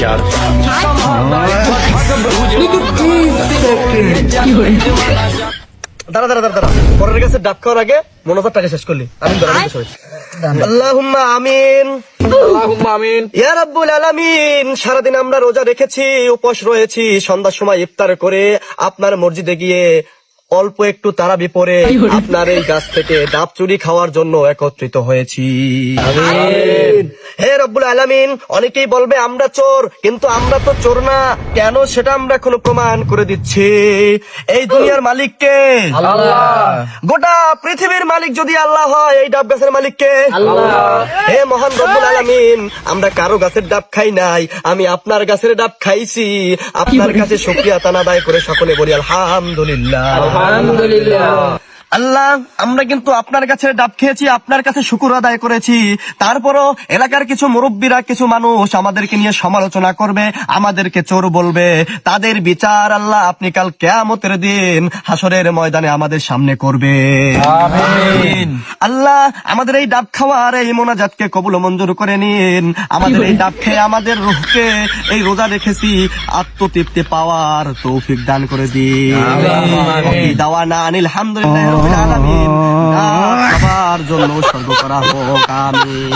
চার দাঁড়া দাঁড়া দাঁড়া দাঁড়া, পরের কাছে ডাক খাওয়ার আগে মনোজার টাকা শেষ করলি। আমি আল্লাহুম্মা আমিন, আল্লাহুম্মা আমিন। ইয়া রাব্বুল আলামিন। সারাদিন আমরা রোজা রেখেছি, উপোস রয়েছি, সন্ধ্যার সময় ইফতার করে আপনার মসজিদে গিয়ে অল্প একটু তারাবি পরে আপনার এই গাছ থেকে ডাব চুরি খাওয়ার জন্য একত্রিত হয়েছি। হে রব্বুল আলামিন, অনেকেই বলবে আমরা চোর, কিন্তু আমরা তো চোর না। কেন সেটা আমরা এখন প্রমাণ করে দিচ্ছি। এই দুনিয়ার মালিক কে? আল্লাহ। গোটা পৃথিবীর মালিক যদি আল্লাহ হয়, এই ডাব গাছের মালিক কে? আল্লাহ। হে মহান রব্বুল আলামিন, আমরা কারো গাছের ডাব খাই নাই, আমি আপনার গাছের ডাব খাইছি। আপনার কাছে শুকরিয়া তান আদায় করে সকলে বলি আলহামদুলিল্লাহ। আলহামদুলিল্লাহ। আল্লাহ, আমরা কিন্তু আপনার কাছে ডাব খেয়েছি, আপনার কাছে শুকর আদায় করেছি। তারপরও এলাকার কিছু মুরব্বীরা, কিছু মানুষ আমাদেরকে নিয়ে সমালোচনা করবে, আমাদেরকে চোর বলবে। তাদের বিচার আল্লাহ আপনি কাল কিয়ামতের দিন হাসরের ময়দানে আমাদের সামনে করবে। আমিন। আল্লাহ, আমাদের এই ডাব খাওয়ার এই মোনাজাতকে কবুল ও মঞ্জুর করে নিন। আমাদের এই ডাব খেয়ে আমাদের রূহকে এই রোজা রেখেছি আত্মতৃপ্তি পাওয়ার তৌফিক দান করে দিন। আমিন। দাওয়ানা আনিল হামদুলিল্লাহি রাব্বিল আলামিন। ডাব খাবার জন্য উৎসর্গ করা হোক। আমিন।